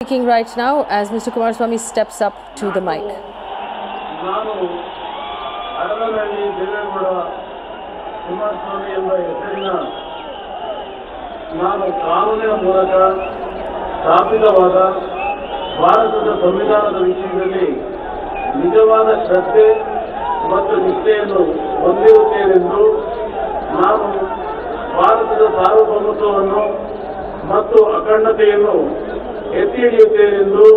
Speaking right now as Mr. Kumaraswamy steps up to the mic. ನಾನು ಕಾನೂನಿನ ಮೂಲಕ ಸ್ಥಾಪಿತವಾದ ಭಾರತದ ಸಂವಿಧಾನದ ವಿಷಯದಲ್ಲಿ ನಿಜವಾದ ಶ್ರದ್ಧೆ ಮತ್ತು ನಿಷ್ಠೆಯನ್ನು ಹೊಂದಿರುತ್ತೇನೆಂದು ನಾನು ಭಾರತದ ಸಾರ್ವಭೌಮತ್ವವನ್ನು ಮತ್ತು ಅಖಂಡತೆಯನ್ನು ಎತ್ತಿ ಹಿಡಿಯುತ್ತೇನೆಂದು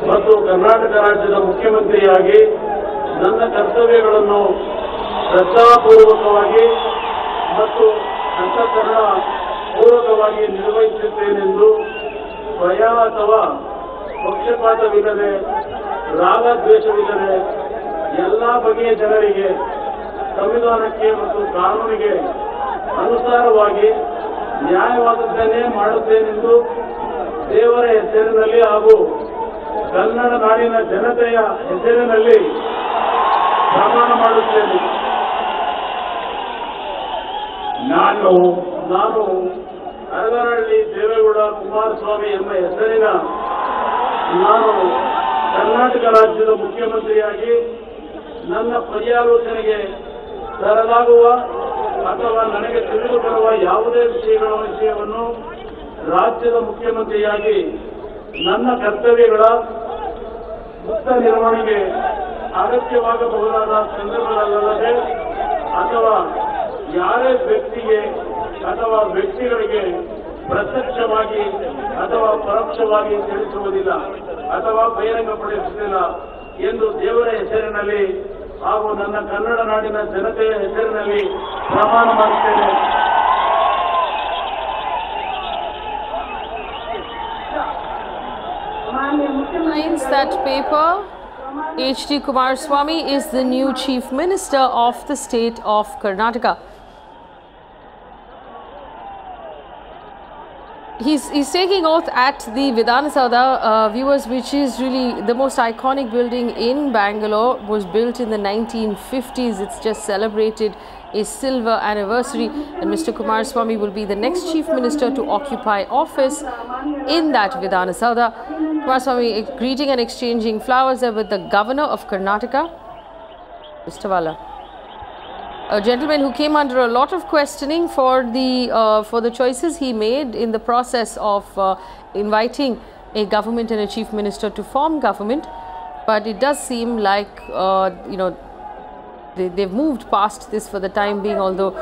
ಮತ್ತು ಕರ್ನಾಟಕ ರಾಜ್ಯದ ಮುಖ್ಯಮಂತ್ರಿಯಾಗಿ ನನ್ನ ಕರ್ತವ್ಯಗಳನ್ನು ಶ್ರದ್ಧಾಪೂರ್ವಕವಾಗಿ ಮತ್ತು ಅಂತಃಕರಣ ಪೂರ್ವಕವಾಗಿ ನಿರ್ವಹಿಸುತ್ತೇನೆಂದು ಭಯ ಅಥವಾ ಪಕ್ಷಪಾತವಿಲ್ಲದೆ ರಾಗದ್ವೇಷವಿಲ್ಲದೆ ಎಲ್ಲ ಬಗೆಯ ಜನರಿಗೆ ಸಂವಿಧಾನಕ್ಕೆ ಮತ್ತು ಕಾನೂನಿಗೆ ಅನುಸಾರವಾಗಿ ನ್ಯಾಯವಾದದ್ದನ್ನೇ ಮಾಡುತ್ತೇನೆಂದು ದೇವರ ಹೆಸರಿನಲ್ಲಿ ಹಾಗೂ ಕನ್ನಡ ನಾಡಿನ ಜನತೆಯ ಹೆಸರಿನಲ್ಲಿ ಪ್ರಮಾಣ ಮಾಡುತ್ತೇನೆ. ನಾನು ಅರಗನಹಳ್ಳಿ ದೇವೇಗೌಡ ಕುಮಾರಸ್ವಾಮಿ ಎಂಬ ಹೆಸರಿನ ನಾನು ಕರ್ನಾಟಕ ರಾಜ್ಯದ ಮುಖ್ಯಮಂತ್ರಿಯಾಗಿ ನನ್ನ ಪರ್ಯಾಲೋಚನೆಗೆ ತರಲಾಗುವ ಅಥವಾ ನನಗೆ ತಿಳಿದು ಬರುವ ಯಾವುದೇ ವಿಷಯವನ್ನು ರಾಜ್ಯದ ಮುಖ್ಯಮಂತ್ರಿಯಾಗಿ ನನ್ನ ಕರ್ತವ್ಯಗಳ ಮುಕ್ತ ನಿರ್ವಹಣೆಗೆ ಅಗತ್ಯವಾಗಬಹುದಾದ ಸಂದರ್ಭಗಳಲ್ಲದೆ ಅಥವಾ ಯಾರೇ ವ್ಯಕ್ತಿಗೆ ಅಥವಾ ವ್ಯಕ್ತಿಗಳಿಗೆ ಪ್ರತ್ಯಕ್ಷವಾಗಿ ಅಥವಾ ಪರೋಕ್ಷವಾಗಿ ತಿಳಿಸುವುದಿಲ್ಲ ಅಥವಾ ಬಹಿರಂಗಪಡಿಸುವುದಿಲ್ಲ ಎಂದು ದೇವರ ಹೆಸರಿನಲ್ಲಿ ಹಾಗೂ ನನ್ನ ಕನ್ನಡ ನಾಡಿನ ಜನತೆಯ ಹೆಸರಿನಲ್ಲಿ ಪ್ರಮಾಣ ಮಾಡುತ್ತೇನೆ. Signs that paper. H.D. Kumaraswamy is the new Chief Minister of the state of Karnataka. He's taking oath at the Vidhana Saudha, viewers, which is really the most iconic building in Bangalore. Was built in the 1950s. It's just celebrated a silver anniversary, and Mr. Kumaraswamy will be the next Chief Minister to occupy office in that Vidhana Saudha. Kumaraswamy greeting and exchanging flowers with the Governor of Karnataka, Mr. Vala. A gentleman who came under a lot of questioning for the choices he made in the process of inviting a government and a chief minister to form government, but it does seem like they've moved past this for the time being. Although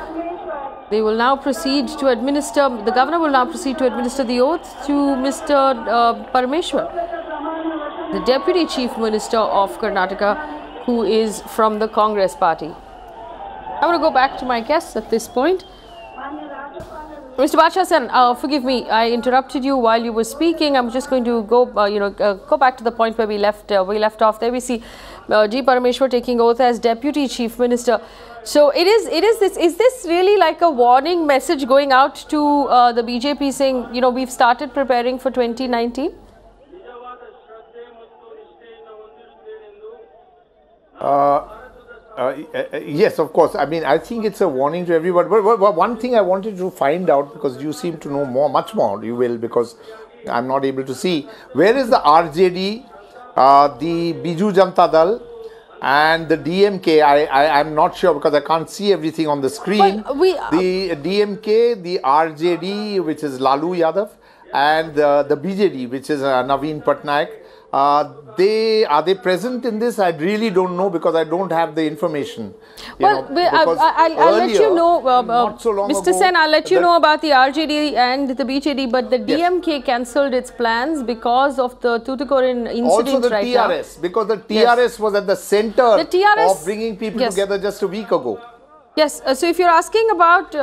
they will now proceed to administer, the governor will now proceed to administer the oath to Mr. Parameshwar, the deputy chief minister of Karnataka, who is from the Congress party. I'm going to go back to my guests at this point. Mr. Bachasan, forgive me, I interrupted you while you were speaking. I'm just going to go, go back to the point where we left off. There we see G. Parameshwar taking oath as Deputy Chief Minister. So is this really like a warning message going out to the BJP saying, we've started preparing for 2019? Yes, of course. I mean, I think it's a warning to everybody. But one thing I wanted to find out, because you seem to know much more, you will, because I'm not able to see. Where is the RJD, the Biju Janata Dal, and the DMK? I'm not sure because I can't see everything on the screen. The DMK, the RJD, which is Lalu Yadav, and the BJD, which is Naveen Patnaik. Are they present in this? I really don't know because I don't have the information. I'll let you know, Mr. Sen, I'll let you know about the RJD and the BJD, but the DMK cancelled its plans because of the Tuticorin incident. Also the TRS, because the TRS was at the center of bringing people together just a week ago. Yes, so if you're asking about...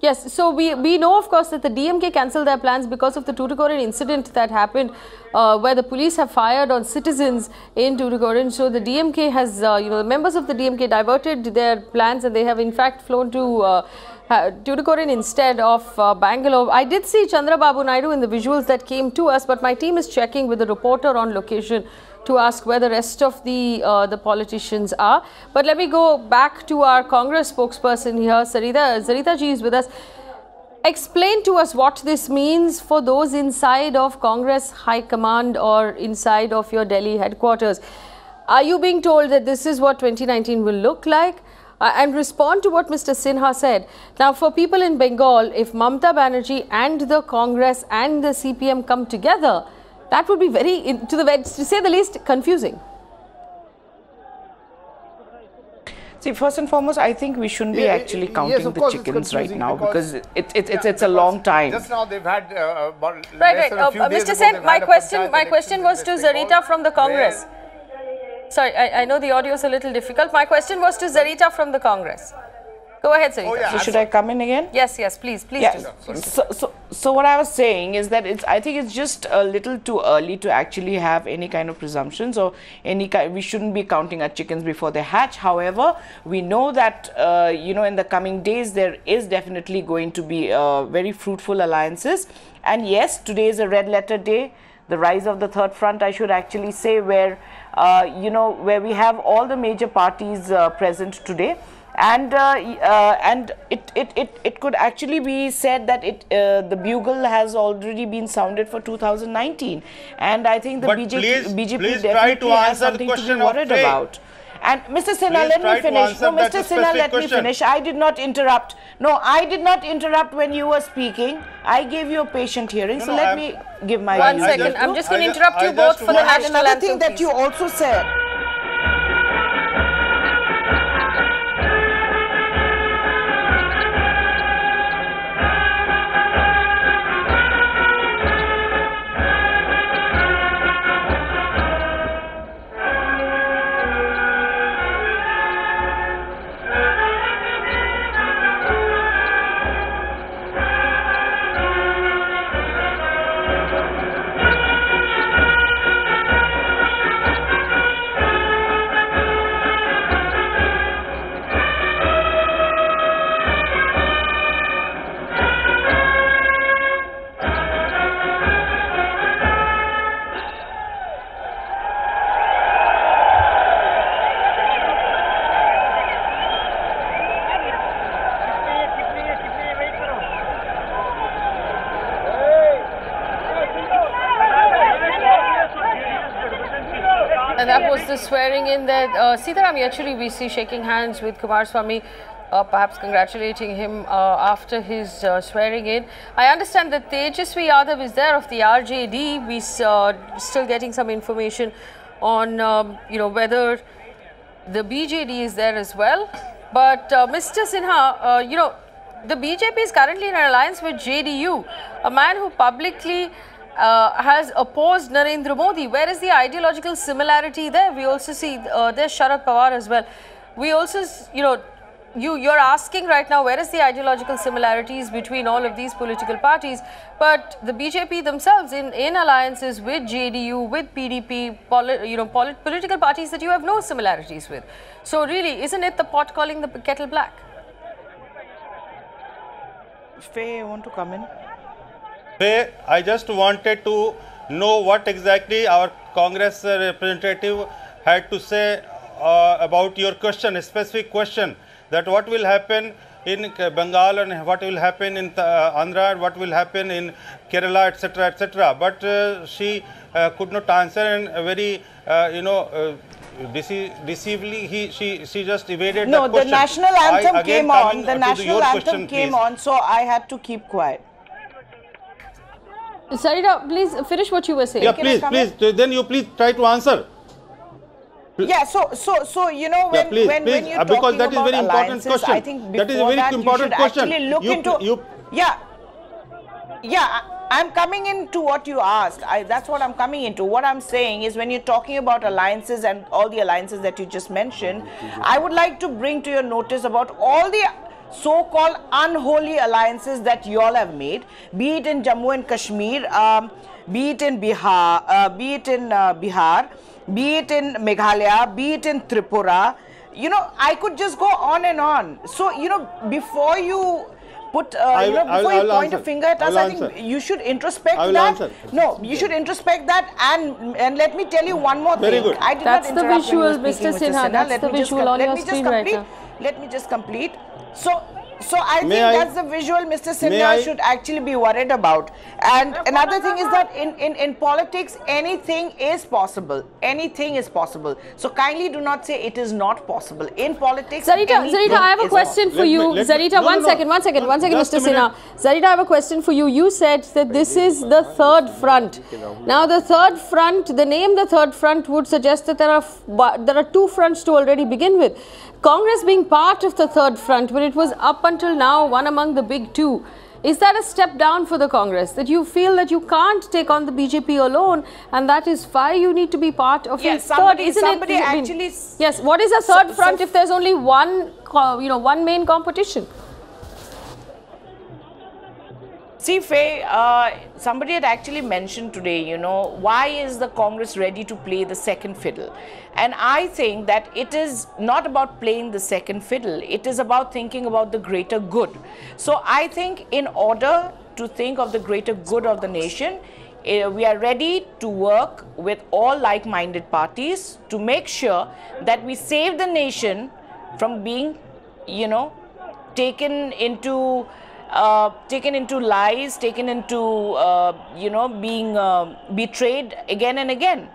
Yes, so we know, of course, that the DMK cancelled their plans because of the Tuticorin incident that happened, where the police have fired on citizens in Tuticorin. So the DMK has, the members of the DMK diverted their plans, and they have in fact flown to Tuticorin instead of Bangalore. I did see Chandrababu Naidu in the visuals that came to us, but my team is checking with the reporter on location to ask where the rest of the politicians are. But let me go back to our Congress spokesperson here, Sarita. Sarita ji is with us. explain to us what this means for those inside of Congress High Command or inside of your Delhi headquarters. Are you being told that this is what 2019 will look like? And respond to what Mr. Sinha said. Now, for people in Bengal, if Mamata Banerjee and the Congress and the CPM come together, that would be very, to say the least, confusing. See, first and foremost, I think we shouldn't be actually counting the chickens right now, because it's a long time. Just now they've had right. Mr. Sen, my question was to Zarita from the Congress. Sorry, I know the audio is a little difficult. My question was to Zarita from the Congress. Go ahead, Zarita. Oh, yeah. So should I come in again? Yes, please yeah. do. So what I was saying is that I think it's just a little too early to actually have any kind of presumptions, or we shouldn't be counting our chickens before they hatch. However, we know that in the coming days there is definitely going to be very fruitful alliances. And yes, today is a red letter day, the rise of the third front, I should actually say, where where we have all the major parties present today. And it could actually be said that the bugle has already been sounded for 2019, and I think the BJP definitely has something to be worried about. And Mr. Sinha, let me finish. No, Mr. Sinha, let me finish. I did not interrupt. No, I did not interrupt when you were speaking. I gave you a patient hearing. So let me give my one second. I'm just going to interrupt you both for the national anthem. Another thing that you also said. And that was the swearing in that Sitaram Yechuri we see shaking hands with Kumaraswamy, perhaps congratulating him after his swearing in. I understand that Tejasvi Yadav is there of the RJD. We still getting some information on whether the BJD is there as well. But Mr. Sinha, the BJP is currently in an alliance with JDU, a man who publicly has opposed Narendra Modi. Where is the ideological similarity there? We also see there's Sharad Pawar as well. We also, you're asking right now, where is the ideological similarities between all of these political parties? But the BJP themselves in alliances with JDU, with PDP, political parties that you have no similarities with. So really, isn't it the pot calling the kettle black? Faye, you want to come in? Faye, I just wanted to know what exactly our Congress representative had to say about your question, a specific question, that what will happen in Bengal and what will happen in Andhra, what will happen in Kerala, etc., etc. But she could not answer, and very, deceivably she just evaded no, that question. The national anthem came on. The national anthem came on, so I had to keep quiet. Sarita, please finish what you were saying. Yeah, please. Then you please try to answer. Yeah, so when you're talking because that is about very important question. I think that is a very important question. Actually look into. I'm coming into what you asked. That's what I'm coming into. What I'm saying is, when you're talking about alliances and all the alliances that you just mentioned, I would like to bring to your notice about all the so-called unholy alliances that you all have made, be it in Jammu and Kashmir, be it in Bihar, be it in Meghalaya, be it in Tripura. I could just go on and on. So, before you put, before you point a finger at us, I think you should introspect that. No, you should introspect that, and let me tell you one more thing. Very good. I did That's not the interrupt visual, when you were speaking, Mr. Sinha. That's the visual on your screen right now. Let me just complete. So So I think that's the visual Mr. Sinha should actually be worried about. And another thing is that in politics, anything is possible. Anything is possible. So kindly do not say it is not possible. In politics, Zarita, I have a question for you. Zarita, one second, Mr. Sinha. Zarita, I have a question for you. You said that this is the third front. Now, the third front, the name the third front would suggest that there are two fronts to already begin with. Congress being part of the third front, when it was up until now one among the big two, is that a step down for the Congress? That you feel that you can't take on the BJP alone, and that is why you need to be part of yes, a third, isn't somebody it? Actually, yes, what is a third front if there's only one, one main competition? See, Faye, somebody had actually mentioned today, why is the Congress ready to play the second fiddle? And I think that it is not about playing the second fiddle. It is about thinking about the greater good. So I think in order to think of the greater good of the nation, we are ready to work with all like-minded parties to make sure that we save the nation from being, taken into lies, taken into, being betrayed again and again.